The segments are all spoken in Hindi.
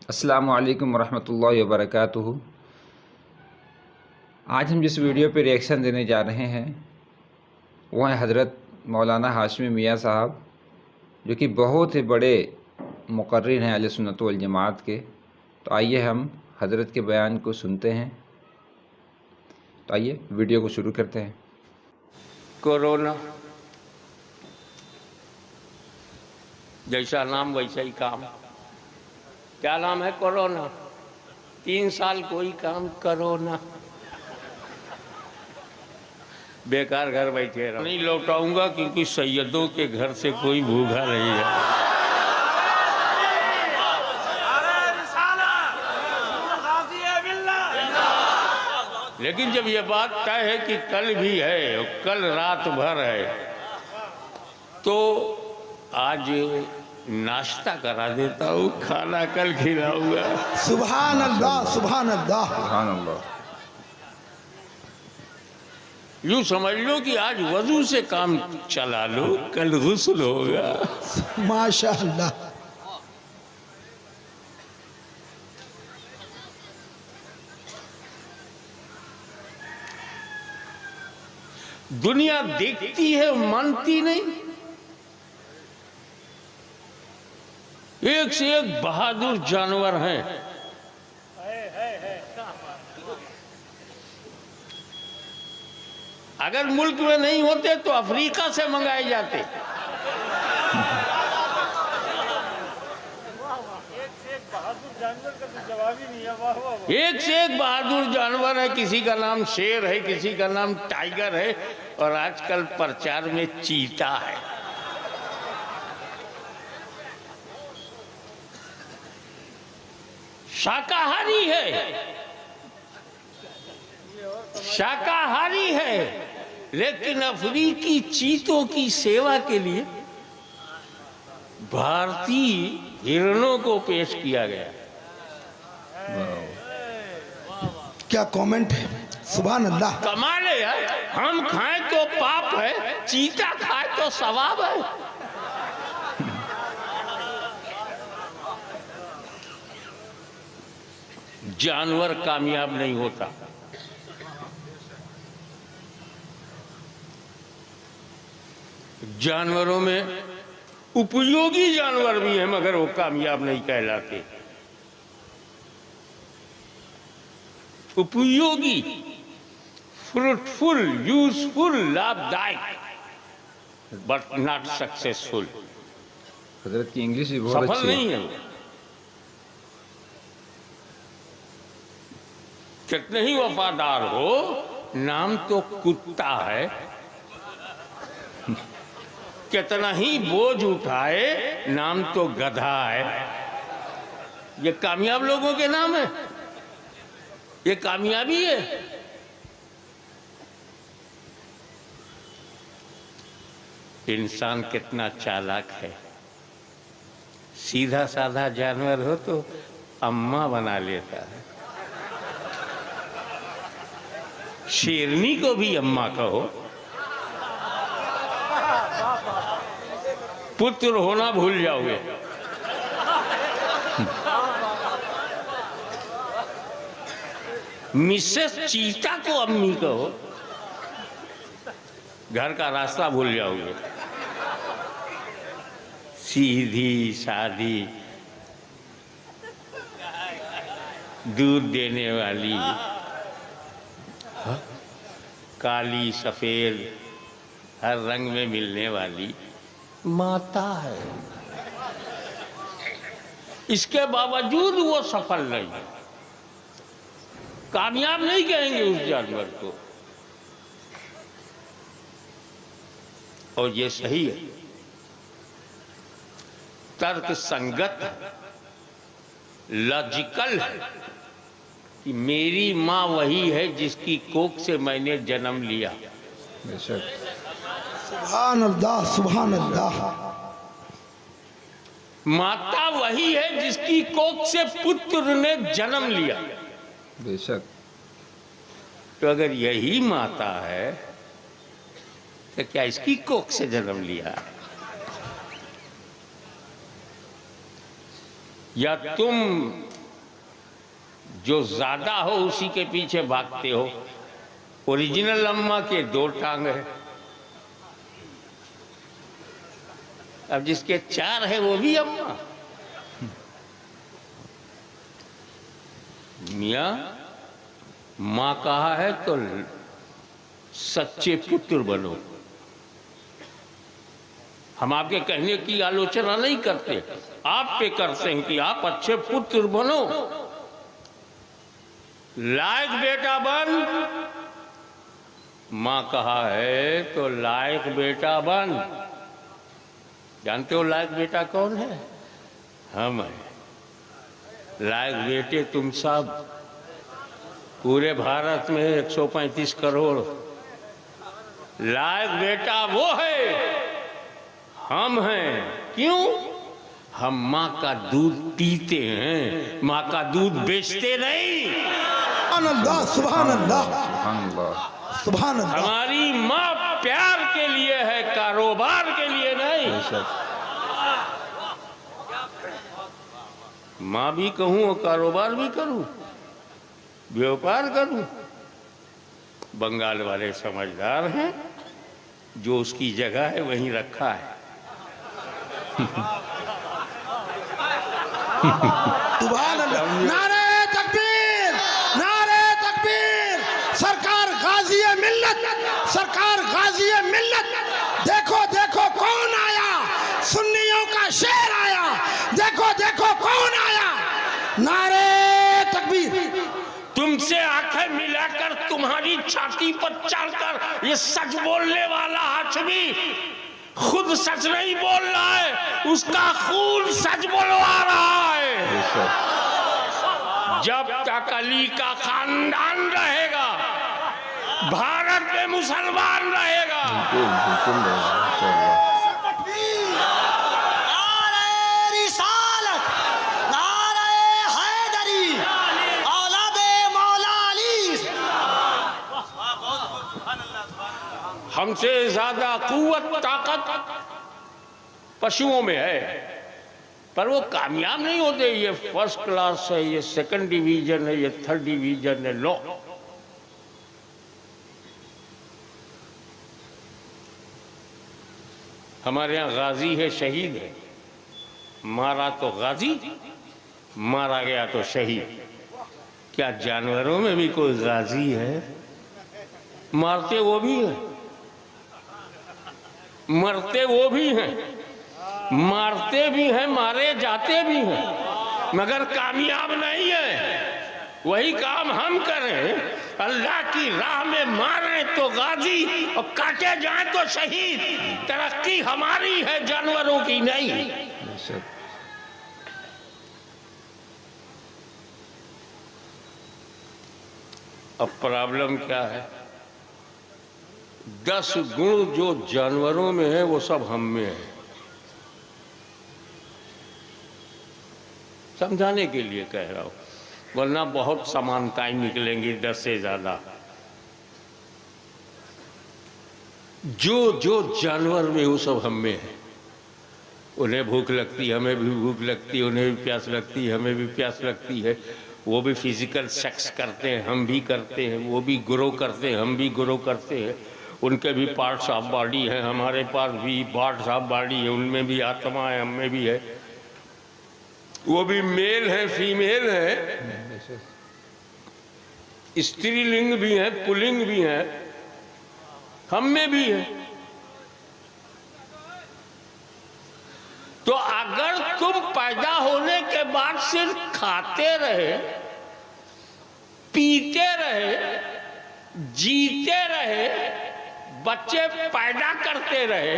अस्सलामु अलैकुम वरहमतुल्लाहि वबरकातुहू। आज हम जिस वीडियो पे रिएक्शन देने जा रहे हैं वो है हज़रत मौलाना हाशमी मियाँ साहब, जो कि बहुत ही बड़े मुक़र्रिर हैं अहले सुन्नत वल जमात के। तो आइए हम हज़रत के बयान को सुनते हैं। तो आइए वीडियो को शुरू करते हैं। कोरोना जैसा नाम वैसा ही काम। क्या नाम है? कोरोना। 3 साल कोई काम करो ना, बेकार घर बैठे रहो। नहीं लौटाऊंगा क्योंकि सैयदों के घर से कोई भूखा नहीं है। लेकिन जब ये बात तय है कि कल भी है और कल रात भर है, तो आज नाश्ता करा देता हूँ, खाना कल खिलाऊंगा। सुभान अल्लाह, सुभान अल्लाह, सुभान अल्लाह। यूँ समझ लो कि आज वजू से काम चला लो, कल गुस्ल होगा। माशा अल्लाह। दुनिया देखती है, मानती नहीं। एक से एक बहादुर जानवर हैं। अगर मुल्क में नहीं होते तो अफ्रीका से मंगाए जाते। एक से एक बहादुर जानवर है। किसी का नाम शेर है, किसी का नाम टाइगर है, और आजकल प्रचार में चीता है। शाकाहारी है, शाकाहारी है, लेकिन अफ्रीकी चीतों की सेवा के लिए भारतीय हिरणों को पेश किया गया। क्या कमेंट है? सुभान अल्लाह। कमाल है यार। हम खाएं तो पाप है, चीता खाए तो सवाब है। जानवर कामयाब नहीं होता। जानवरों में उपयोगी जानवर भी हैं, मगर वो कामयाब नहीं कहलाते। उपयोगी, फ्रूटफुल, यूजफुल, लाभदायक, बट नॉट सक्सेसफुल। हज़रत की इंग्लिश भी बहुत सफल अच्छी नहीं है। है। कितने ही वफादार हो, नाम तो कुत्ता है। कितना ही बोझ उठाए, नाम तो गधा है। ये कामयाब लोगों के नाम है, ये कामयाबी है। इंसान कितना चालाक है। सीधा साधा जानवर हो तो अम्मा बना लेता है। शेरनी को भी अम्मा कहो, पुत्र होना भूल जाओगे। मिसेस चीता को अम्मी कहो, घर का रास्ता भूल जाओगे। सीधी सादी, दूध देने वाली, काली सफेद हर रंग में मिलने वाली माता है। इसके बावजूद वो सफल नहीं, कामयाब नहीं कहेंगे उस जानवर को। और ये सही है, तर्क संगत, लॉजिकल है कि मेरी माँ वही है जिसकी कोख से मैंने जन्म लिया। बेशक। सुभान अल्लाह, सुभान अल्लाह। माता वही है जिसकी कोख से पुत्र ने जन्म लिया। बेशक। तो अगर यही माता है तो क्या इसकी कोख से जन्म लिया? या तुम जो ज्यादा हो उसी के पीछे भागते हो। ओरिजिनल अम्मा के 2 टांग है, अब जिसके 4 है वो भी अम्मा। मियाँ माँ कहा है तो सच्चे पुत्र बनो। हम आपके कहने की आलोचना नहीं करते, आप पे करते हैं कि आप अच्छे पुत्र बनो, लायक बेटा बन। माँ कहा है तो लायक बेटा बन। जानते हो लायक बेटा कौन है? हम हैं। लायक बेटे तुम सब, पूरे भारत में 135 करोड़। लायक बेटा वो है, हम हैं। क्यों? हम माँ का दूध पीते हैं, माँ का दूध बेचते नहीं। सुभान अल्लाह, सुभान अल्लाह, सुभान अल्लाह। सुभान अल्लाह। हमारी माँ प्यार के लिए है, कारोबार के लिए नहीं। बेशक। माँ भी कहूँ और कारोबार भी करूँ, व्यापार करूँ। बंगाल वाले समझदार हैं, जो उसकी जगह है वहीं रखा है। सुभान अल्लाह। नारे तकबीर, नारे तकबीर। सरकार गाजी है मिल्लत, सरकार गाजी है मिल्लत। देखो देखो कौन आया, सुन्नियों का शेर आया। देखो देखो कौन आया। नारे तकबीर। तुमसे आंखें मिलाकर तुम्हारी छाती पर चढ़कर ये सच बोलने वाला हाशमी खुद सच नहीं बोल रहा है, उसका खून सच बोलवा रहा है। जब तक अली का खानदान रहेगा, भारत में मुसलमान रहेगा। बिल्कुल बिल्कुल इंशाअल्लाह। हमसे ज्यादा कुव्वत ताकत पशुओं में है, पर वो कामयाब नहीं होते। ये फर्स्ट क्लास है, ये सेकंड डिवीजन है, ये थर्ड डिवीजन है। लो, हमारे यहाँ गाजी है, शहीद है। मारा तो गाजी, मारा गया तो शहीद। क्या जानवरों में भी कोई गाजी है? मारते वो भी है, मरते वो भी हैं, मारते भी हैं, मारे जाते भी हैं, मगर कामयाब नहीं है। वही काम हम करें, अल्लाह की राह में मारे तो गाजी और काटे जाए तो शहीद। तरक्की हमारी है, जानवरों की नहीं। बेशक। अब प्रॉब्लम क्या है? 10 गुण जो जानवरों में है वो सब हम में है। समझाने के लिए कह रहा हूं, वरना बहुत समानताएं निकलेंगी 10 से ज्यादा। जो जो जानवर में वो सब हम में है। उन्हें भूख लगती, हमें भी भूख लगती, उन्हें भी प्यास लगती, हमें भी प्यास लगती है। वो भी फिजिकल सेक्स करते हैं, हम भी करते हैं। वो भी ग्रो करते हैं, हम भी ग्रो करते हैं। उनके भी पार्ट्स ऑफ बॉडी हैं, हमारे पास भी पार्ट्स ऑफ बॉडी है। उनमें भी आत्मा है, हमें भी है। वो भी मेल है, फीमेल है, स्त्रीलिंग भी है, पुल्लिंग भी है, हम में भी है। तो अगर तुम पैदा होने के बाद सिर्फ खाते रहे, पीते रहे, जीते रहे, बच्चे पैदा करते रहे,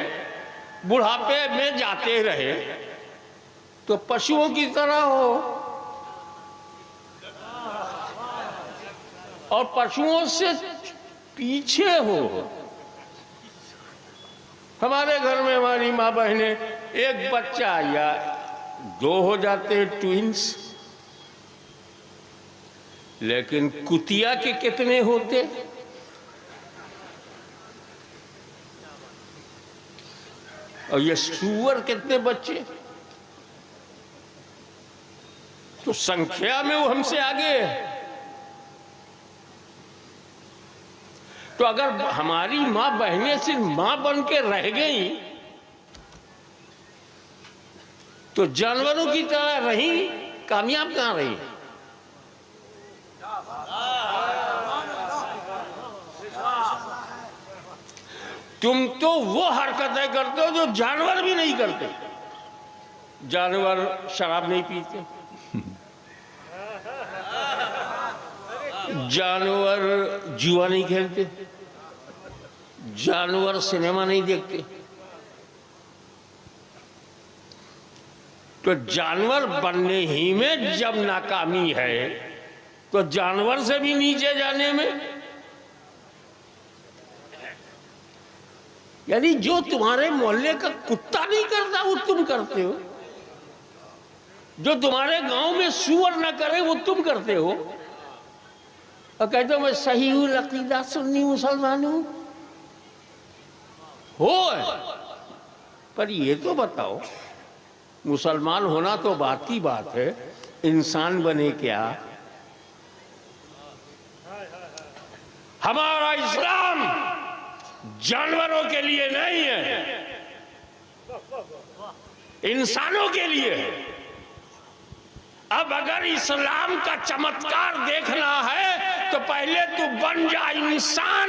बुढ़ापे में जाते रहे, तो पशुओं की तरह हो। और पशुओं से पीछे हो। हमारे घर में हमारी माँ बहनें एक बच्चा या 2 हो जाते ट्विंस, लेकिन कुतिया के कितने होते? और ये सुअर कितने बच्चे? तो संख्या में वो हमसे आगे है। तो अगर हमारी मां बहनें सिर्फ मां बन के रह गई तो जानवरों की तरह रही, कामयाब कहां रही? तुम तो वो हरकतें करते हो जो जानवर भी नहीं करते। जानवर शराब नहीं पीते, जानवर जुआ नहीं खेलते, जानवर सिनेमा नहीं देखते। तो जानवर बनने ही में जब नाकामी है तो जानवर से भी नीचे जाने में, यानी जो तुम्हारे मोहल्ले का कुत्ता नहीं करता वो तुम करते हो, जो तुम्हारे गांव में सूअर न करे वो तुम करते हो, और कहते हो मैं सही हूं, अकीदा सुन्नी मुसलमान हूं। हो पर ये तो बताओ, मुसलमान होना तो बात की बात है, इंसान बने क्या? हमारा इस्लाम जानवरों के लिए नहीं है, इंसानों के लिए है। अब अगर इस्लाम का चमत्कार देखना है तो पहले तू बन जा इंसान,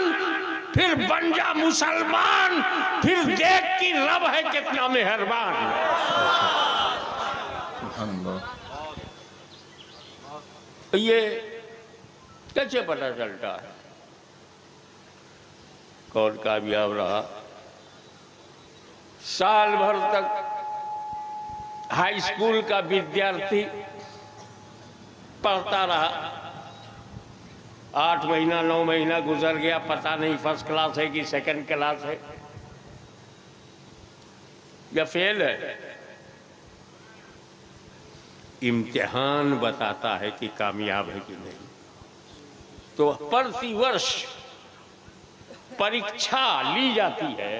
फिर बन जा मुसलमान, फिर देख कि रब है कितना मेहरबान। ये कैसे पता चलता है कौन कामयाब रहा? साल भर तक हाई स्कूल का विद्यार्थी पढ़ता रहा, 8 महीना 9 महीना गुजर गया, पता नहीं फर्स्ट क्लास है कि सेकंड क्लास है या फेल है। इम्तिहान बताता है कि कामयाब है कि नहीं। तो प्रति वर्ष परीक्षा ली जाती है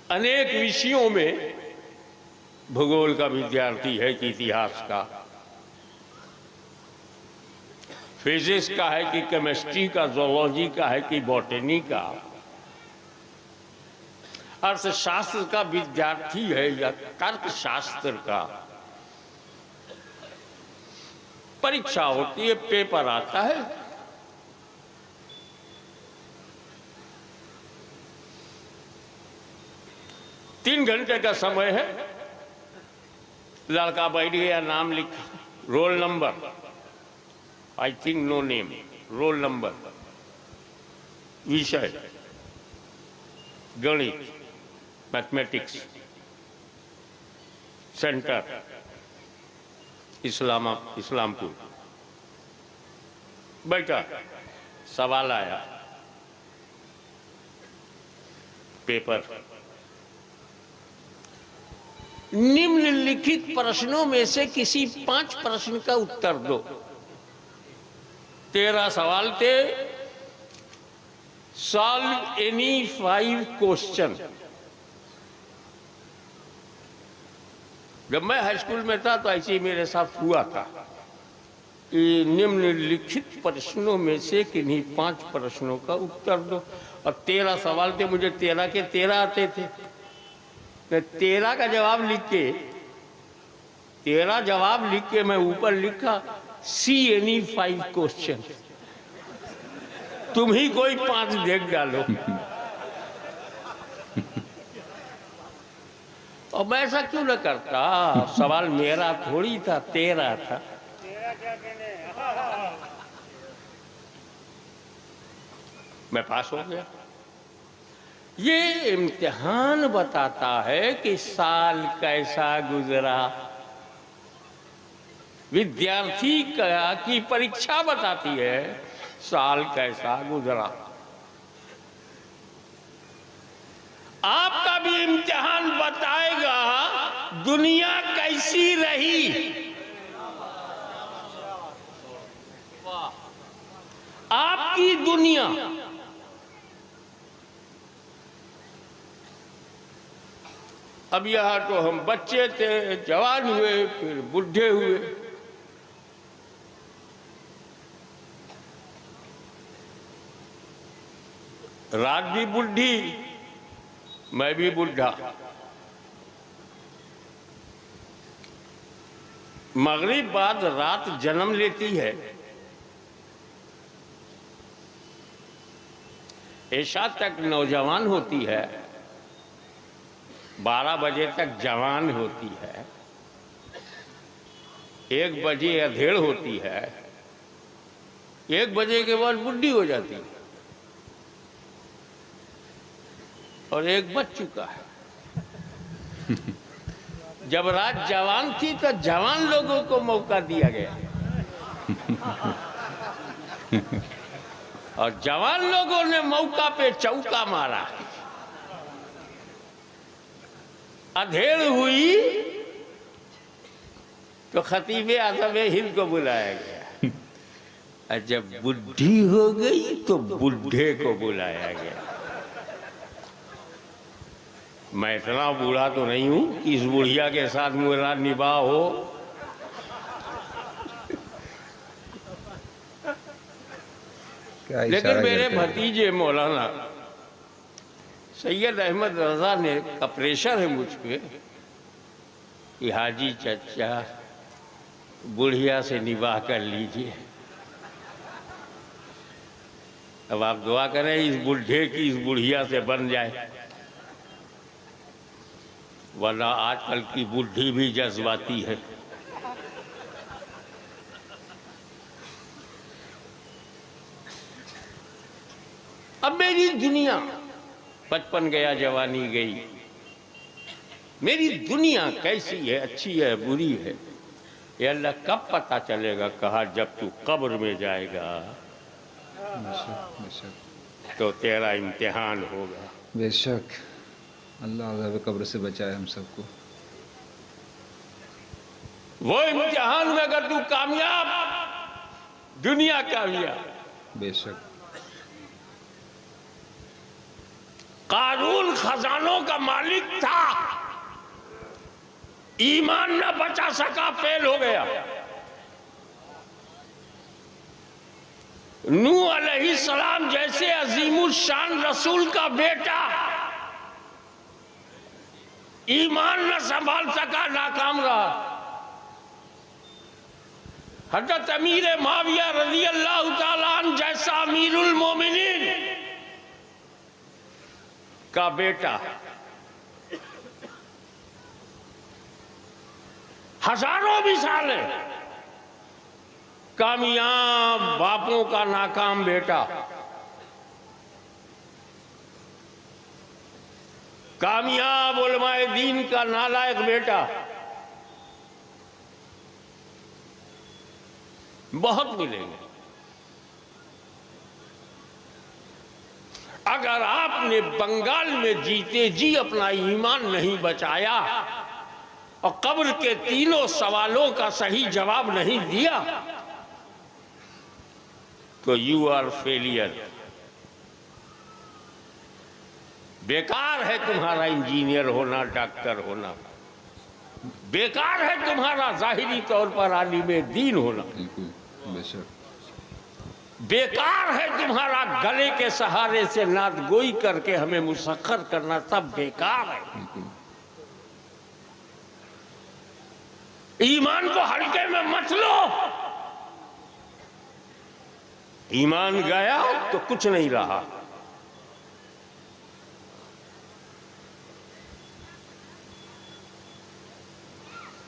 अनेक विषयों में, भूगोल का विद्यार्थी है कि इतिहास का, फिजिक्स का है कि केमिस्ट्री का, जोलॉजी का है कि बॉटनी का, अर्थशास्त्र का विद्यार्थी है या तर्कशास्त्र का। परीक्षा होती है, पेपर आता है, तीन घंटे का समय है, लड़का बैठ गया, नाम लिखा, roll number, I think no name, roll number, विषय गणित, मैथमेटिक्स, सेंटर इस्लामपुर। बैठा, सवाल आया, पेपर, निम्नलिखित प्रश्नों में से किसी 5 प्रश्न का उत्तर दो। 13 सवाल थे, सॉल्व एनी 5 क्वेश्चन। जब मैं हाई स्कूल में था तो ऐसे ही मेरे साथ हुआ था कि निम्नलिखित प्रश्नों में से किन्हीं 5 प्रश्नों का उत्तर दो, और 13 सवाल थे, मुझे 13 के 13 आते थे। 13 का जवाब लिख के, 13 जवाब लिख के मैं ऊपर लिखा सी एनी 5 क्वेश्चन, तुम ही कोई 5 देख डालो। और मैं ऐसा क्यों न करता, सवाल मेरा थोड़ी था, 13 था। मैं पास हो गया। ये इम्तिहान बताता है कि साल कैसा गुजरा, विद्यार्थी की परीक्षा बताती है साल कैसा गुजरा। आपका भी इम्तिहान बताएगा दुनिया कैसी रही। आपकी दुनिया, अब यहाँ तो हम बच्चे थे, जवान हुए, फिर बुढ़े हुए। रात भी बुढ़ी, मैं भी बुढ़ा। मगरिब बाद रात जन्म लेती है, ऐशा तक नौजवान होती है, 12 बजे तक जवान होती है, 1 बजे अधेड़ होती है, 1 बजे के बाद बुढ़ी हो जाती है, और 1 बज चुका है। जब रात जवान थी तो जवान लोगों को मौका दिया गया, और जवान लोगों ने मौका पे चौका मारा। अधेड़ हुई तो खतीबे आज़म हिंद को बुलाया गया, और जब बुढ़ी हो गई तो बुढ़े को बुलाया गया। मैं इतना बूढ़ा तो नहीं हूं कि इस बुढ़िया के साथ मेरा निभाह हो। लेकिन मेरे भतीजे मौलाना सैयद अहमद रजा ने का प्रेशर है मुझ पे कि हाजी चचा बुढ़िया से निभाह कर लीजिए। अब आप दुआ करें इस बुढ़े की इस बुढ़िया से बन जाए, वरना आजकल की बुढ़ी भी जज्बाती है। अब मेरी दुनिया, बचपन गया जवानी गई, मेरी दुनिया कैसी है, अच्छी है बुरी है, ये अल्लाह कब पता चलेगा। कहा जब तू कब्र में जाएगा तो तेरा इम्तिहान होगा। बेशक अल्लाह अज़ाब कब्र से बचाए हम सबको। वो इम्तिहान में अगर तू कामयाब, दुनिया कामयाब। बेशक कारून खजानों का मालिक था, ईमान न बचा सका, फेल हो गया। नूह अलैहिस्सलाम जैसे अजीमुल शान रसूल का बेटा ईमान न संभाल सका, नाकाम रहा। हजरत अमीर माविया रज़ी अल्लाह ताला अन्हु जैसा अमीरुल मोमिनीन का बेटा हजारों मिसाल है, कामयाब बापों का नाकाम बेटा, कामयाब उलमाए दीन का नालायक बेटा, बहुत मिलेंगे। अगर आपने बंगाल में जीते जी अपना ईमान नहीं बचाया और कब्र के तीनों सवालों का सही जवाब नहीं दिया तो यू आर फेलियर। बेकार है तुम्हारा इंजीनियर होना, डॉक्टर होना, बेकार है तुम्हारा जाहिरी तौर पर आलिम दीन होना, बेशक बेकार है तुम्हारा गले के सहारे से नात गोई करके हमें मुसख्खर करना, सब बेकार है। ईमान को हल्के में मत लो। ईमान गया तो कुछ नहीं रहा।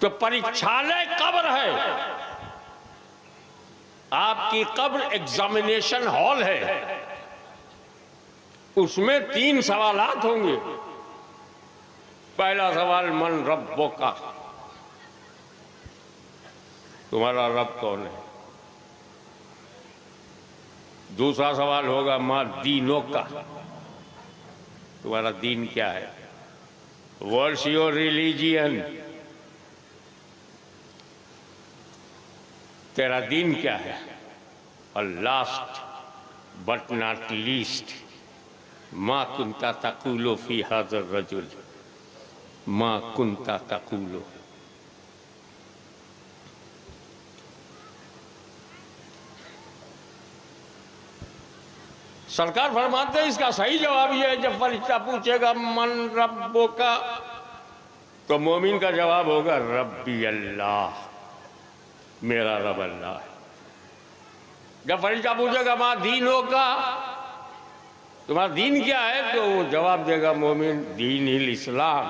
तो परीक्षालय कब्र है, आपकी कब्र एग्जामिनेशन हॉल है। उसमें 3 सवालात होंगे। पहला सवाल मन रब्बो का, तुम्हारा रब कौन है। दूसरा सवाल होगा मां दीनों का, तुम्हारा दीन क्या है। व्हाट्स योर रिलीजियन, तेरा दीन क्या है। और लास्ट बट नॉट लीस्ट, मां कुंता तकुलो फी हाज़र रजुल, मा कुंता तकूलो। सरकार फरमाते हैं इसका सही जवाब ये है, जब फरिश्ता पूछेगा मन रब्बो का, तो मोमिन का जवाब होगा रब्बी अल्लाह, मेरा रब अल्लाह है। जब फरिश्ता पूछेगा माँ दीनों का, तुम्हारा दीन क्या है, तो वो जवाब देगा मोमिन दीन इस्लाम,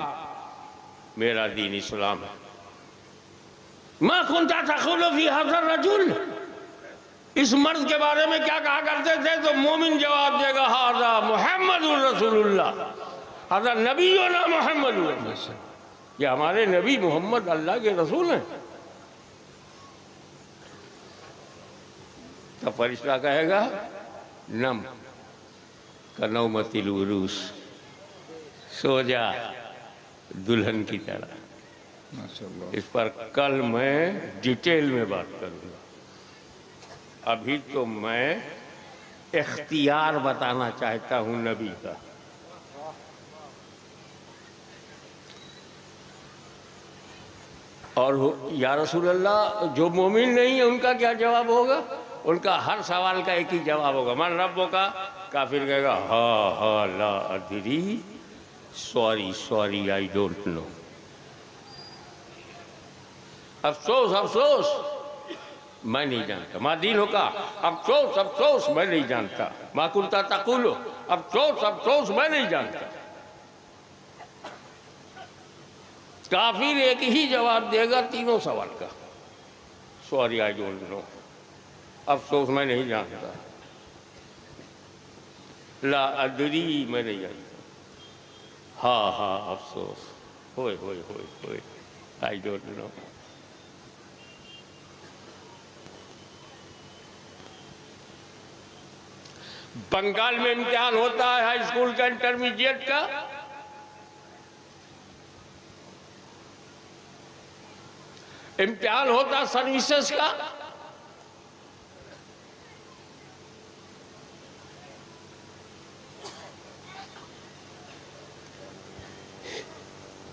मेरा दीन इस्लाम है। माँ कुंता तक़ूलु फी हाज़ा रजुल, इस मर्द के बारे में क्या कहा करते थे, तो मोमिन जवाब देगा हाज़ा मुहम्मदुर रसूलुल्लाह, हाज़ा नबीयुना मुहम्मद, ये हमारे नबी मोहम्मद अल्लाह के रसूल हैं। तो फरिश्ता कहेगा नम कनौमतिल उरूस, सो जा दुल्हन की तरह। माशाअल्लाह। इस पर कल मैं डिटेल में बात करूंगा, अभी तो मैं इख्तियार बताना चाहता हूं नबी का। और या रसूल अल्लाह, जो मोमिन नहीं है उनका क्या जवाब होगा? उनका हर सवाल का एक ही जवाब होगा, मन रब्बो का। काफिर कहेगा हा ला अदरी, sorry sorry I don't know. अफसोस अफसोस मैं नहीं जानता। माँ दीनों का, अफसोस अफसोस मैं नहीं जानता। माँ कुंता तक़ूलु, अफसोस अफसोस मैं नहीं जानता। काफिर एक ही जवाब देगा तीनों सवाल का, सॉरी आई डोंट नो, अफसोस मैं नहीं जानता, ला अदरी मैं नहीं जानता, हाँ अफसोस, होए होए होए होए आई डोंट नो। बंगाल में इम्तिहान होता है हाई स्कूल का, इंटरमीडिएट का। इम्तिहान होता है सर्विसेज का।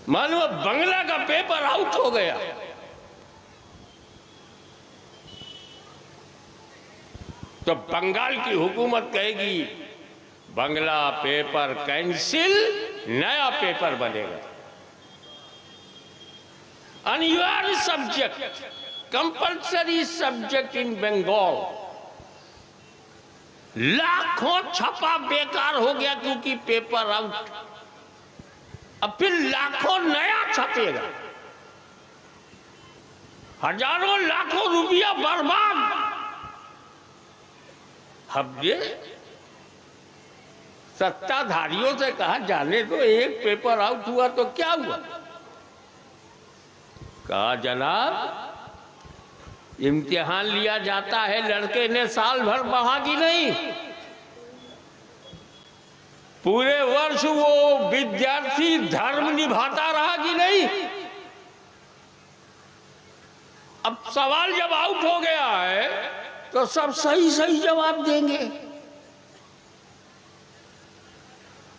मालूम बंगला का पेपर आउट हो गया, तो बंगाल की हुकूमत कहेगी बंगला पेपर कैंसिल, नया पेपर बनेगा। अनिवार्य subject, compulsory subject in Bengal. लाखों छपा बेकार हो गया क्योंकि पेपर आउट। अब फिर लाखों नया छपेगा, हजारों लाखों रुपया बर्बाद। अब ये सत्ताधारियों से कहा जाने तो, एक पेपर आउट हुआ तो क्या हुआ? कहा जनाब इम्तिहान लिया जाता है, लड़के ने साल भर पढ़ा कि नहीं, पूरे वर्ष वो विद्यार्थी धर्म निभाता रहा कि नहीं। अब सवाल जब आउट हो गया है तो सब सही सही जवाब देंगे,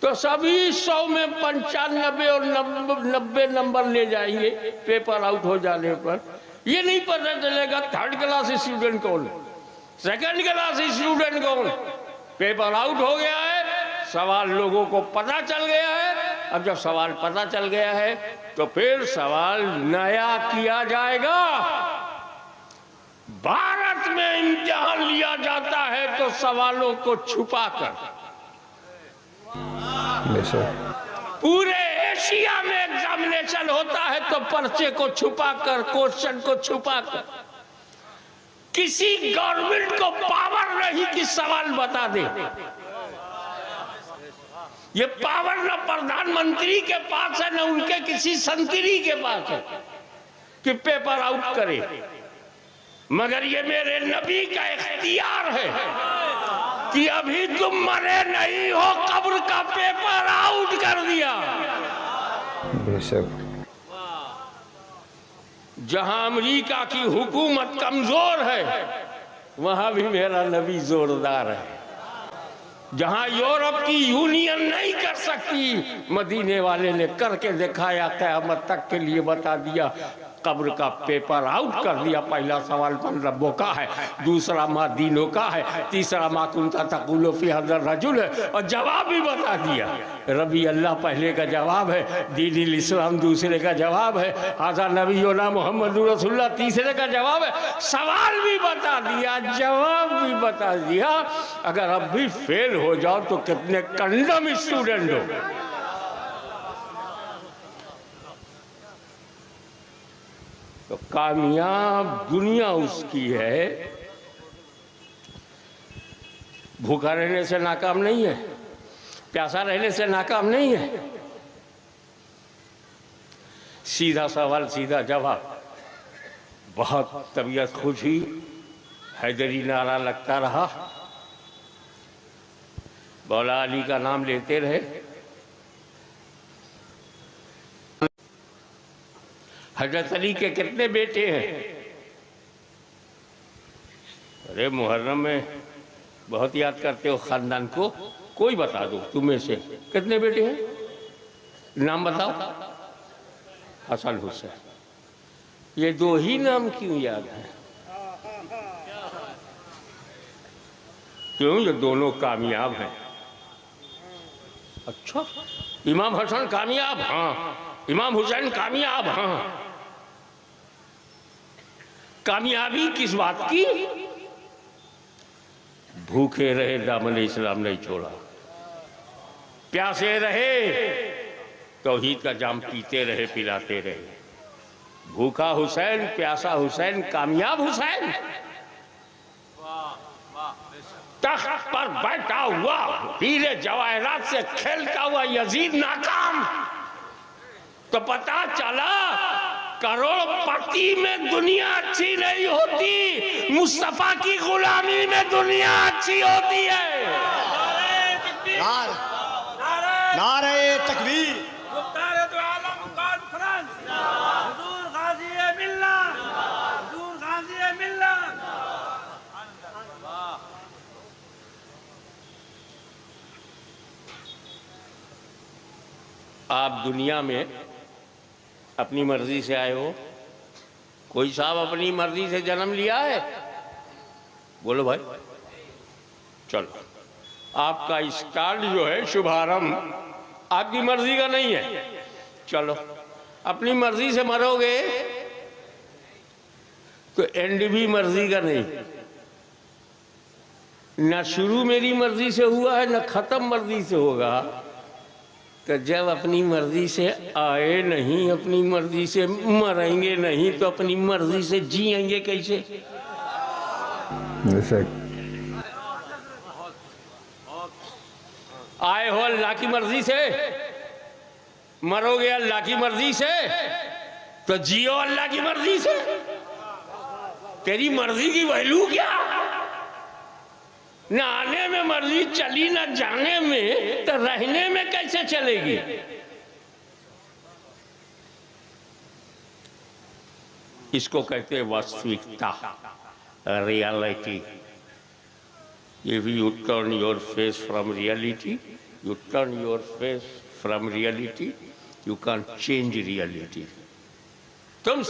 तो सभी 100 में 95 और 90 नंबर ले जाएंगे पेपर आउट हो जाने पर। ये नहीं पता चलेगा थर्ड क्लास स्टूडेंट कौन, सेकंड क्लास स्टूडेंट कौन। पेपर आउट हो गया है, सवाल लोगों को पता चल गया है। अब जब सवाल पता चल गया है तो फिर सवाल नया किया जाएगा। भारत में इम्तिहान लिया जाता है तो सवालों को छुपाकर, पूरे एशिया में एग्जामिनेशन होता है तो पर्चे को छुपाकर, क्वेश्चन को छुपाकर। किसी गवर्नमेंट को पावर नहीं कि सवाल बता दे। ये पावर न प्रधानमंत्री के पास है, न उनके किसी संतरी के पास है कि पेपर आउट करे, मगर ये मेरे नबी का इख्तियार है कि अभी तुम मरे नहीं हो, कब्र का पेपर आउट कर दिया। बेशक। जहां अमेरिका की हुकूमत कमजोर है, वहां भी मेरा नबी जोरदार है। जहां यूरोप की यूनियन नहीं कर सकती, मदीने वाले ने करके दिखाया, क़यामत तक के लिए बता दिया। कब्र का पेपर आउट कर दिया। पहला सवाल मन रब्बो का है, दूसरा मा दीनों का है, तीसरा मा कुंता तक़ूलु फ़ी हज़ल रजुल है, और जवाब भी बता दिया। रबी अल्लाह पहले का जवाब है, दीनिल इस्लाम दूसरे का जवाब है, आज़ा नबीना मोहम्मद रसूलुल्लाह तीसरे का जवाब है। सवाल भी बता दिया, जवाब भी बता दिया। अगर अब भी फेल हो जाओ तो कितने कंडम स्टूडेंट हो। तो कामयाब दुनिया उसकी है, भूखा रहने से नाकाम नहीं है, प्यासा रहने से नाकाम नहीं है। सीधा सवाल सीधा जवाब। बहुत तबीयत खुश हुई, हैदरी नारा लगता रहा, मौला अली का नाम लेते रहे। हजरत अली के कितने बेटे हैं? अरे मुहर्रम में बहुत याद करते हो खानदान को, कोई बता दो तुम्हें से कितने बेटे हैं, नाम बताओ। हसन हुसैन, ये दो ही नाम क्यों याद है? क्यों? ये दोनों कामयाब हैं। अच्छा, इमाम हसन कामयाब, हाँ। इमाम हुसैन कामयाब, हाँ। कामयाबी किस बात की? भूखे रहे, दामन इस्लाम नहीं छोड़ा। प्यासे रहे, तौहीद का जाम पीते रहे, पिलाते रहे। भूखा हुसैन, प्यासा हुसैन, कामयाब हुसैन। तख्त पर बैठा हुआ, हीरे जवाहरात से खेलता हुआ यजीद नाकाम। तो पता चला करोड़पति में दुनिया अच्छी नहीं होती, मुस्तफा की गुलामी में दुनिया अच्छी होती है। नारे तकबीर। आप दुनिया में अपनी मर्जी से आए हो? कोई साहब अपनी मर्जी से जन्म लिया है? बोलो भाई। चलो, आपका स्टार्ट जो है, शुभारंभ आपकी मर्जी का नहीं है। चलो, अपनी मर्जी से मरोगे तो एंड भी मर्जी का नहीं। ना शुरू मेरी मर्जी से हुआ है, ना खत्म मर्जी से होगा। तो जब अपनी मर्जी से आए नहीं, अपनी मर्जी से मरेंगे नहीं, तो अपनी मर्जी से जिएंगे कैसे? आए हो अल्लाह की मर्जी से, मरोगे अल्लाह की मर्जी से, तो जियो अल्लाह की मर्जी से। तेरी मर्जी की वैल्यू क्या? न आने में मर्जी चली, न जाने में, तो रहने में कैसे चलेगी? इसको कहते हैं वास्तविकता, reality. If you turn your face from reality, you turn your face from reality, you can't change reality. तुम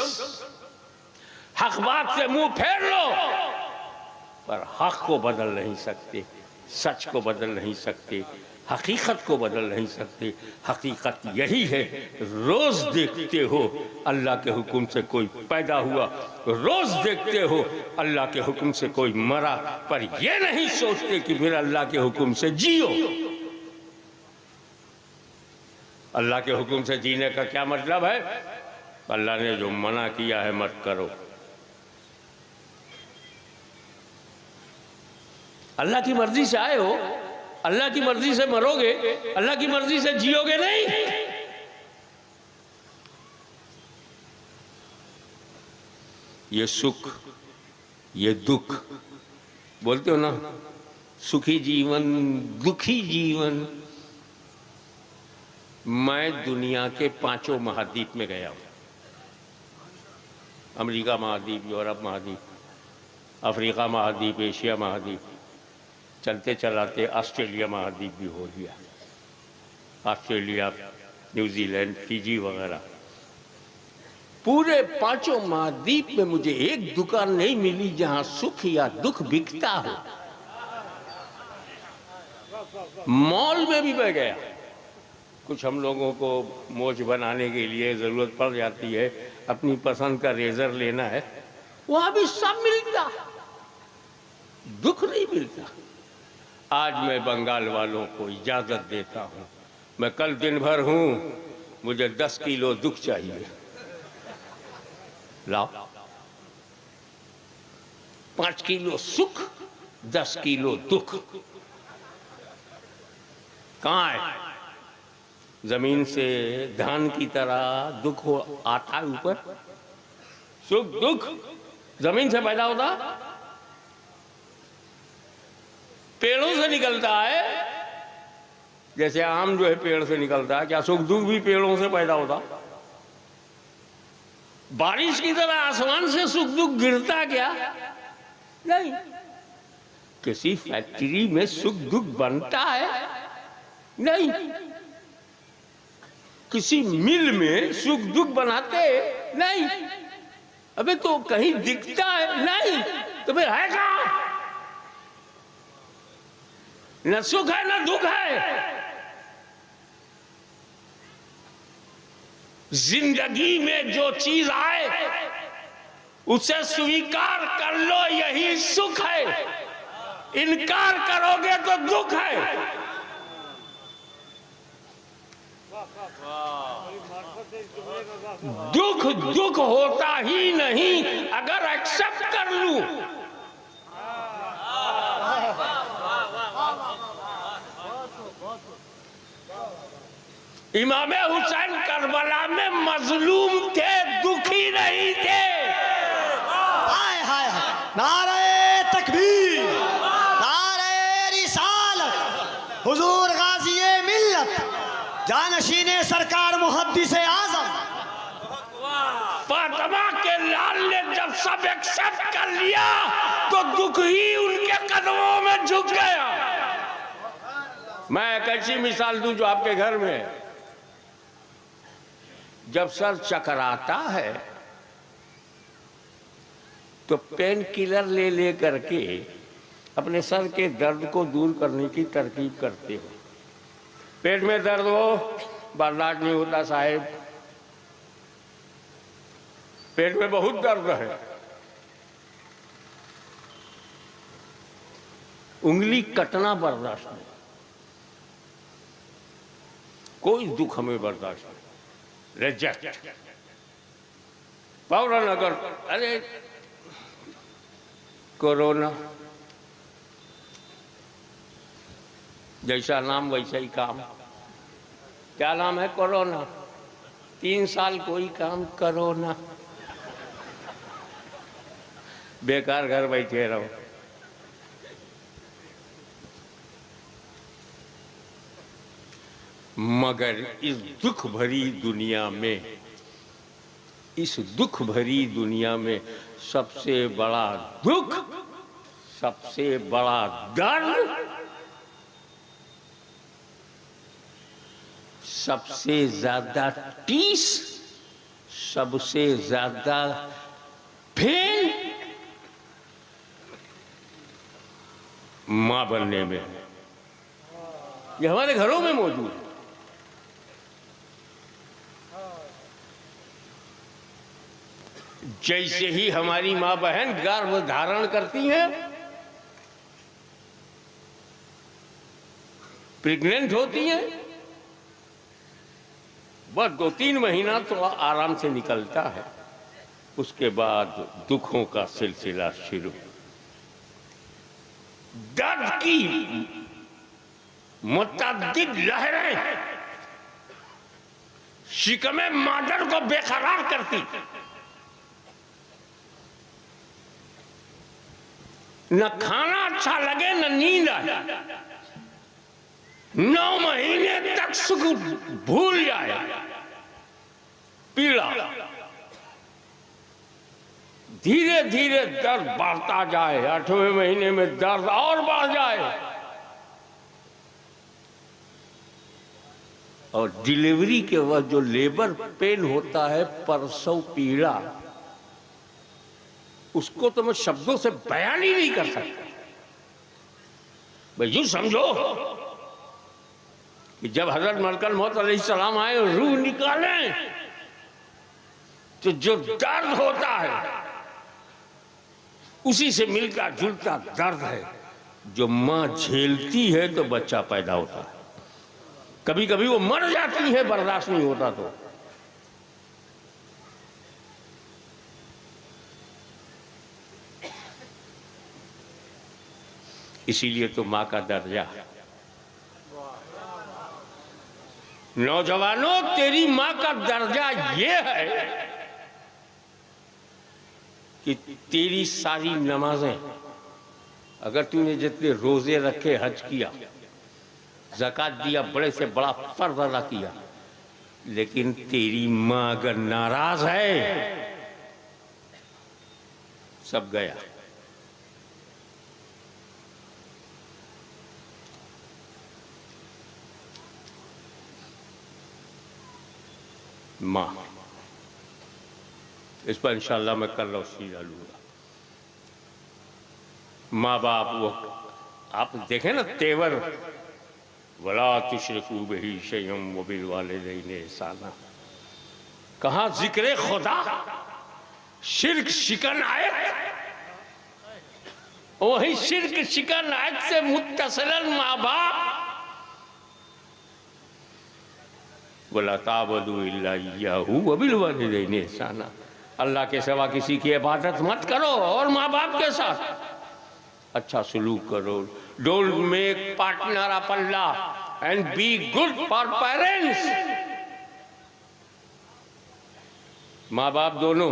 हक बात से मुंह फेर लो, पर हक को बदल नहीं सकते, सच को बदल नहीं सकते, हकीकत को बदल नहीं सकते। हकीकत यही है, रोज देखते हो अल्लाह के हुक्म से कोई पैदा हुआ, रोज देखते हो अल्लाह के हुक्म से कोई मरा, पर यह नहीं सोचते कि फिर अल्लाह के हुक्म से जियो। अल्लाह के हुक्म से जीने का क्या मतलब है? अल्लाह ने जो मना किया है मत करो। अल्लाह की मर्जी से आए हो, अल्लाह की मर्जी से मरोगे, अल्लाह की मर्जी से जियोगे नहीं। ये सुख, ये दुख, बोलते हो ना, सुखी जीवन, दुखी जीवन। मैं दुनिया के 5 महाद्वीप में गया हूं। अमेरिका महाद्वीप, यूरोप महाद्वीप, अफ्रीका महाद्वीप, एशिया महाद्वीप, चलते चलाते ऑस्ट्रेलिया महाद्वीप भी हो लिया। ऑस्ट्रेलिया, न्यूजीलैंड, फिजी वगैरह पूरे 5 महाद्वीप में मुझे एक दुकान नहीं मिली जहां सुख या दुख बिकता हो। मॉल में भी मैं गया, कुछ हम लोगों को मोच बनाने के लिए जरूरत पड़ जाती है, अपनी पसंद का रेजर लेना है, वहां भी सब मिलता, दुख नहीं मिलता। आज मैं बंगाल वालों को इजाजत देता हूं, मैं कल दिन भर हूं, मुझे 10 किलो दुख चाहिए, लाओ। 5 किलो सुख, 10 किलो दुख कहां है? जमीन से धान की तरह दुख हो आता है ऊपर। सुख दुख जमीन से पैदा होता, पेड़ों से निकलता है। जैसे आम जो है पेड़ से निकलता है, क्या सुख दुख भी पेड़ों से पैदा होता? बारिश की तरह आसमान से सुख दुख गिरता क्या? नहीं। किसी फैक्ट्री में सुख दुख बनता है? नहीं। किसी मिल में सुख दुख बनाते? नहीं। अबे तो कहीं दिखता है? नहीं। तो फिर है कहां? न सुख है न दुख है। जिंदगी में जो चीज आए उसे स्वीकार कर लो, यही सुख है। इनकार करोगे तो दुख है। दुख दुख होता ही नहीं अगर एक्सेप्ट कर लूं। इमाम हुसैन करबला में मजलूम थे, दुखी नहीं थे। हाय हाय नारे तकबीर, नारे रिसालत, हुजूर गाज़ी मिल्लत, जानशीने सरकार मुहद्दिस आज़म। फातिमा के लाल ने जब सब एक्सेप्ट कर लिया तो दुख ही उनके कदमों में झुक गया। मैं एक ऐसी मिसाल दूं जो आपके घर में है। जब सर चकराता है तो पेन किलर ले ले करके अपने सर के दर्द को दूर करने की तरकीब करते हो। पेट में दर्द हो, बर्दाश्त नहीं होता साहेब, पेट में बहुत दर्द है, उंगली कटना बर्दाश्त नहीं, कोई दुख हमें बर्दाश्त नहीं, रिजेक्ट। फौरन अगर अरे कोरोना, जैसा नाम वैसा ही काम। क्या नाम है? कोरोना। 3 साल कोई काम करो ना, बेकार घर बैठे रहो। मगर इस दुख भरी दुनिया में, इस दुख भरी दुनिया में सबसे बड़ा दुख, सबसे बड़ा दर्द, सबसे ज्यादा टीस, सबसे ज्यादा पेन मां बनने में। ये हमारे घरों में मौजूद है। जैसे ही हमारी मां बहन गर्भ धारण करती हैं, प्रेग्नेंट होती हैं, बस 2-3 महीना तो आराम से निकलता है, उसके बाद दुखों का सिलसिला शुरू। दर्द की मुतअद्दिद लहरें शिकमे मादर को बेकरार करती। न खाना अच्छा लगे न नींद आए, 9 महीने तक सुख भूल जाए, पीड़ा। धीरे धीरे दर्द बढ़ता जाए, 8वें महीने में दर्द और बढ़ जाए, और डिलीवरी के वक्त जो लेबर पेन होता है, प्रसव पीड़ा, उसको तो मैं शब्दों से बयान ही नहीं कर सकता। भाई यूं समझो कि जब हजरत मलकल मौत अलैहिस्सलाम आए और रूह निकालें, तो जो दर्द होता है उसी से मिलता जुलता दर्द है जो मां झेलती है तो बच्चा पैदा होता है। कभी कभी वो मर जाती है, बर्दाश्त नहीं होता तो। इसीलिए तो मां का दर्जा। नौजवानों, तेरी मां का दर्जा ये है कि तेरी सारी नमाजें, अगर तूने जितने रोजे रखे, हज किया, ज़कात दिया, बड़े से बड़ा फर्ज अदा किया, लेकिन तेरी मां अगर नाराज है, सब गया। मां, इस पर इंशाल्लाह मैं कल रोशनी डालूंगा। माँ बाप, वो आप देखें ना तेवर, वला तुशरिकू बिही शैअन व बिल वालिदैनि इहसाना, कहाँ जिक्र खुदा, शिर्क शिकन आयत, वही शिर्क शिकन आयत से मुत्तसिलन माँ बाप, वला ताबुदू इल्ला इय्याहू व बिल वालिदैनि इहसाना, अल्लाह के सिवा किसी की इबादत मत करो और माँ बाप के साथ अच्छा सलूक करो। Don't make partner of Allah and be good for parents. माँ बाप दोनों।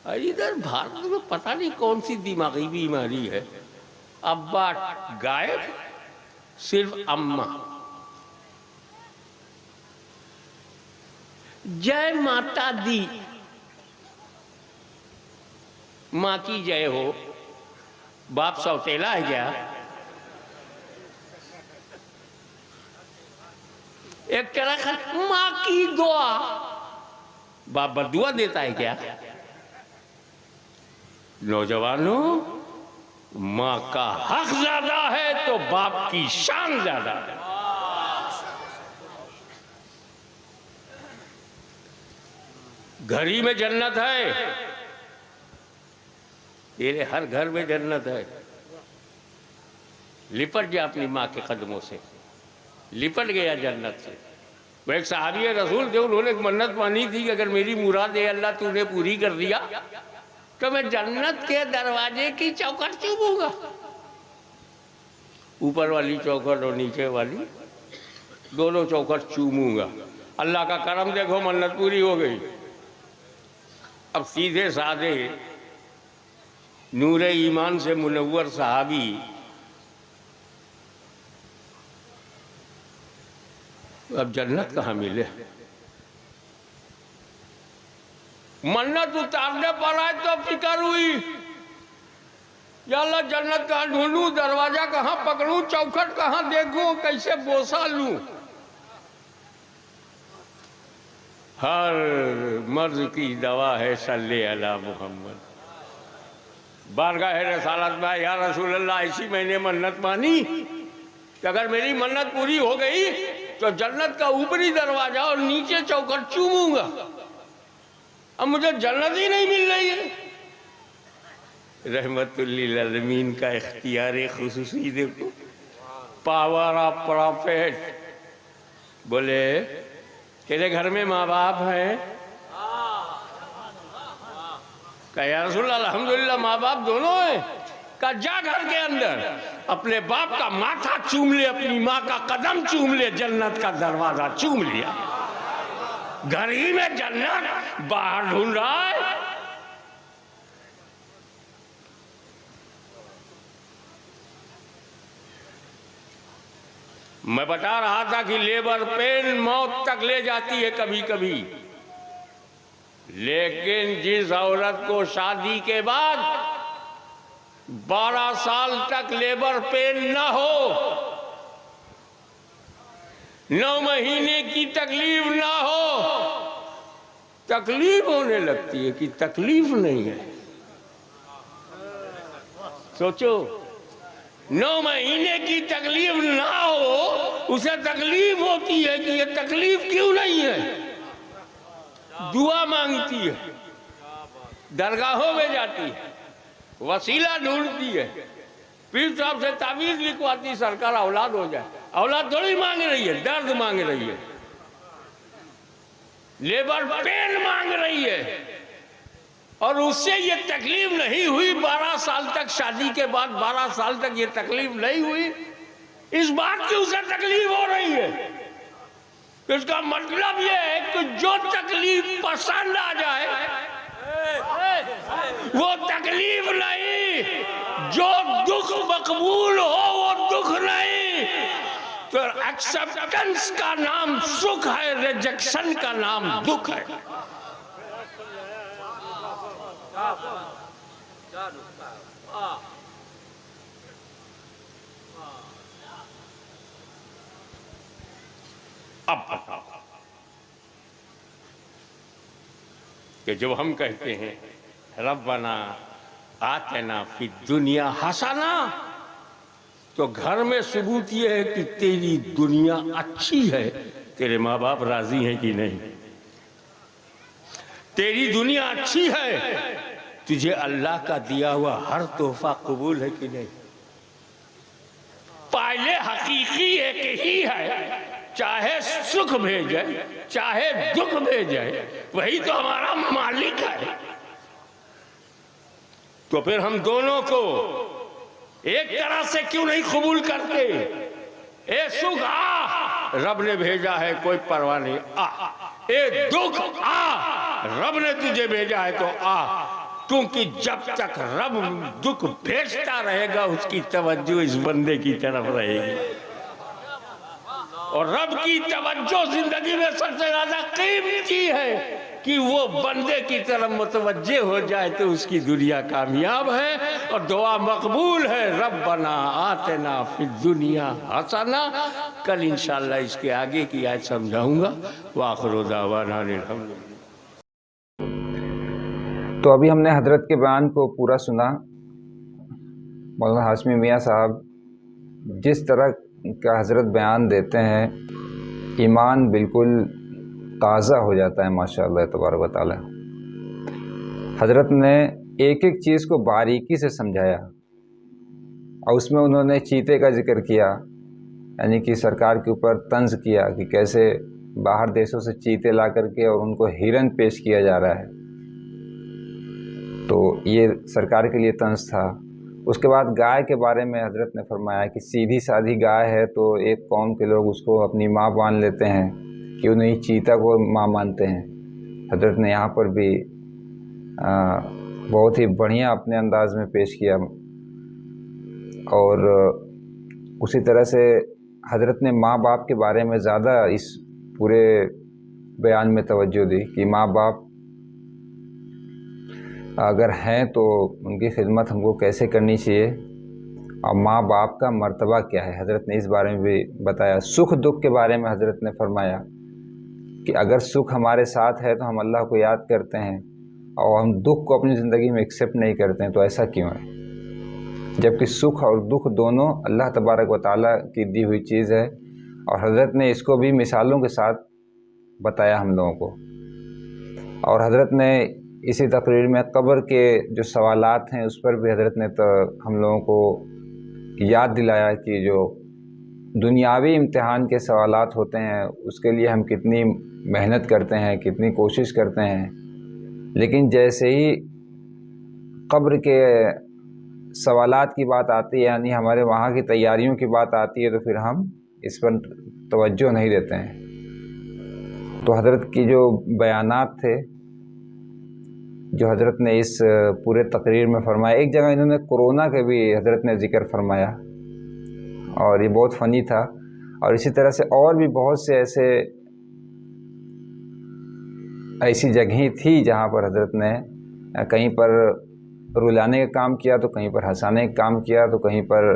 इधर भारत में पता नहीं कौन सी दिमागी बीमारी है, अब्बा गायब, सिर्फ अम्मा। जय माता दी, मां की जय हो। बाप सौतेला है क्या? एक तरह का मां की दुआ, बाप बदुआ देता है क्या? नौजवानों, मां का हक ज्यादा है तो बाप की शान ज्यादा है। घर ही में जन्नत है, तेरे हर घर में जन्नत है। लिपट जा अपनी माँ के कदमों से, लिपट गया जन्नत से। वो एक सहाबी रसूल थे, उन्होंने एक मन्नत मानी थी कि अगर मेरी मुराद है अल्लाह तूने पूरी कर दिया तो मैं जन्नत के दरवाजे की चौखट चूमूंगा। ऊपर वाली चौखट और नीचे वाली, दोनों चौखट चूमूंगा। अल्लाह का करम देखो, मन्नत पूरी हो गई। अब सीधे साधे नूरे ईमान से मुनव्वर सहाबी अब जन्नत कहाँ मिले? मन्नत उतारने पर आए तो फिक्र हुई, या अल्लाह जन्नत कहाँ ढूंढूं, दरवाजा कहाँ पकड़ूं, चौखट कहाँ देखूं, कैसे बोसा लूं। हर मर्ज की दवा है सल्ले अला मोहम्मद। बारगाह रसालत में, या रसूल अल्लाह, ऐसी मैंने मन्नत मानी कि अगर मेरी मन्नत पूरी हो गई तो जन्नत का ऊपरी दरवाजा और नीचे चौखट चूमूंगा। अब मुझे जन्नत ही नहीं मिल रही है। रहमतुल लिल आलमीन का इख्तियार खुसूसी देखो, पावर ऑफ प्रॉफिट। बोले तेरे घर में माँ बाप है? कहा या रसूल अल्लाह, अल्हम्दुलिल्लाह माँ बाप दोनों हैं। कहा जा घर के अंदर अपने बाप का माथा चूम ले, अपनी माँ का कदम चूम ले, जन्नत का दरवाजा चूम लिया। घर ही में जन्नत, बाहर ढूंढ रहा है। मैं बता रहा था कि लेबर पेन मौत तक ले जाती है कभी कभी, लेकिन जिस औरत को शादी के बाद 12 साल तक लेबर पेन न हो, 9 महीने की तकलीफ ना हो, तकलीफ होने लगती है कि तकलीफ नहीं है। सोचो, 9 महीने की तकलीफ ना हो, उसे तकलीफ होती है कि ये तकलीफ क्यों नहीं है। दुआ मांगती है, दरगाहों में जाती है, वसीला ढूंढती है, पीर साहब से ताबीज लिखवाती, सरकार औलाद हो जाए। औलाद थोड़ी मांग रही है, दर्द मांग रही है, लेबर पेन मांग रही है। और उससे ये तकलीफ नहीं हुई, 12 साल तक, शादी के बाद 12 साल तक ये तकलीफ नहीं हुई। इस बात की उसे तकलीफ हो रही है। तो इसका मतलब ये है कि जो तकलीफ पसंद आ जाए वो तकलीफ नहीं, जो दुख मकबूल हो वो दुख नहीं। तो एक्सेप्टेंस का नाम सुख है, रिजेक्शन का नाम दुख है। अब बताओ कि जब हम कहते हैं रब्बना आतना फी दुनिया हसना, तो घर में सबूत ये है कि तेरी दुनिया अच्छी है, तेरे माँ बाप राजी हैं कि नहीं। तेरी दुनिया अच्छी है, तुझे अल्लाह का दिया हुआ हर तोहफा कबूल है कि नहीं। पहले हकीकी एक ही है, चाहे सुख भेजे चाहे दुख भेजे, वही तो हमारा मालिक है। तो फिर हम दोनों को एक तरह से क्यों नहीं कबूल करते। ए सुख आ, रब ने भेजा है, कोई परवाह नहीं, आ। ए दुख आ, रब ने तुझे भेजा है तो आ। क्योंकि जब तक रब दुख भेजता रहेगा, उसकी तवज्जो इस बंदे की तरफ रहेगी। और रब की तवज्जो जिंदगी में सबसे ज्यादा कीमती है कि वो बंदे की तरफ मुतवज्जे हो जाए तो उसकी दुनिया कामयाब है और दुआ मकबूल है। रब्बना आतना फिद दुनिया हसना। कल इंशाअल्लाह इसके आगे की आयत समझाऊंगा। वाखिरु दावाना अल्हम्दुलिल्लाह। तो अभी हमने हजरत के बयान को पूरा सुना। मौलाना हाशमी मियाँ साहब जिस तरह का हजरत बयान देते हैं, ईमान बिल्कुल ताज़ा हो जाता है माशाअल्लाह तबारक व तआला। हजरत ने एक एक चीज़ को बारीकी से समझाया और उसमें उन्होंने चीते का जिक्र किया, यानी कि सरकार के ऊपर तंज किया कि कैसे बाहर देशों से चीते ला करके और उनको हिरन पेश किया जा रहा है। तो ये सरकार के लिए तंज था। उसके बाद गाय के बारे में हजरत ने फरमाया कि सीधी सादी गाय है तो एक कौम के लोग उसको अपनी माँ मान लेते हैं, क्यों नहीं चीता को माँ मानते हैं। हजरत ने यहाँ पर भी बहुत ही बढ़िया अपने अंदाज में पेश किया। और उसी तरह से हजरत ने माँ बाप के बारे में ज़्यादा इस पूरे बयान में तवज्जो दी कि माँ बाप अगर हैं तो उनकी खिदमत हमको कैसे करनी चाहिए और माँ बाप का मर्तबा क्या है, हजरत ने इस बारे में भी बताया। सुख दुख के बारे में हजरत ने फरमाया कि अगर सुख हमारे साथ है तो हम अल्लाह को याद करते हैं और हम दुख को अपनी ज़िंदगी में एक्सेप्ट नहीं करते हैं, तो ऐसा क्यों है, जबकि सुख और दुख दोनों अल्लाह तबारक व तआला की दी हुई चीज़ है। और हजरत ने इसको भी मिसालों के साथ बताया हम लोगों को। और हजरत ने इसी तकरीर में कब्र के जो सवालात हैं उस पर भी हजरत ने तो हम लोगों को याद दिलाया कि जो दुनियावी इम्तिहान के सवालात होते हैं उसके लिए हम कितनी मेहनत करते हैं, कितनी कोशिश करते हैं, लेकिन जैसे ही कब्र के सवालात की बात आती है, यानी हमारे वहाँ की तैयारियों की बात आती है, तो फिर हम इस पर तवज्जो नहीं देते हैं। तो हजरत की जो बयानात थे जो हजरत ने इस पूरे तकरीर में फरमाया, एक जगह इन्होंने कोरोना के भी हजरत ने ज़िक्र फरमाया और ये बहुत फ़नी था। और इसी तरह से और भी बहुत से ऐसी जगहें थी जहाँ पर हजरत ने कहीं पर रुलाने का काम किया तो कहीं पर हंसाने का काम किया, तो कहीं पर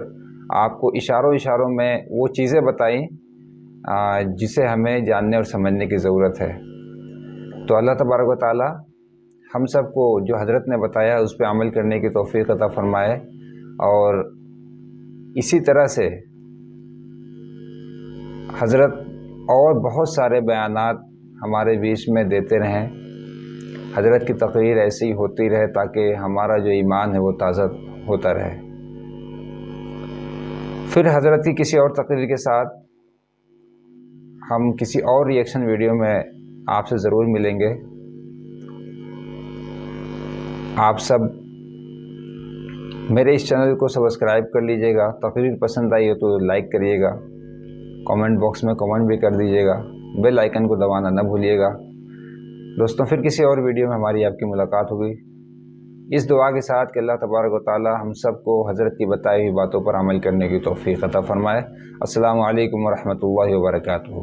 आपको इशारों में वो चीज़ें बताई जिसे हमें जानने और समझने की ज़रूरत है। तो अल्लाह तबारक व तआला हम सबको जो हज़रत ने बताया उस पर अमल करने की तौफ़ीक़ अता फ़रमाए और इसी तरह से हज़रत और बहुत सारे बयानात हमारे बीच में देते रहें। हज़रत की तकरीर ऐसी ही होती रहे ताकि हमारा जो ईमान है वो ताज़ा होता रहे। फिर हज़रत की किसी और तकरीर के साथ हम किसी और रिएक्शन वीडियो में आपसे ज़रूर मिलेंगे। आप सब मेरे इस चैनल को सब्सक्राइब कर लीजिएगा। तकरीर पसंद आई हो तो लाइक करिएगा, कमेंट बॉक्स में कमेंट भी कर दीजिएगा, बेल आइकन को दबाना न भूलिएगा। दोस्तों, फिर किसी और वीडियो में हमारी आपकी मुलाकात होगी, इस दुआ के साथ कि अल्लाह तबारक व तआला हम सबको हज़रत की बताई हुई बातों पर अमल करने की तौफ़ीक़ अता फ़रमाए। अस्सलामु अलैकुम व रहमतुल्लाहि व बरकातुहू।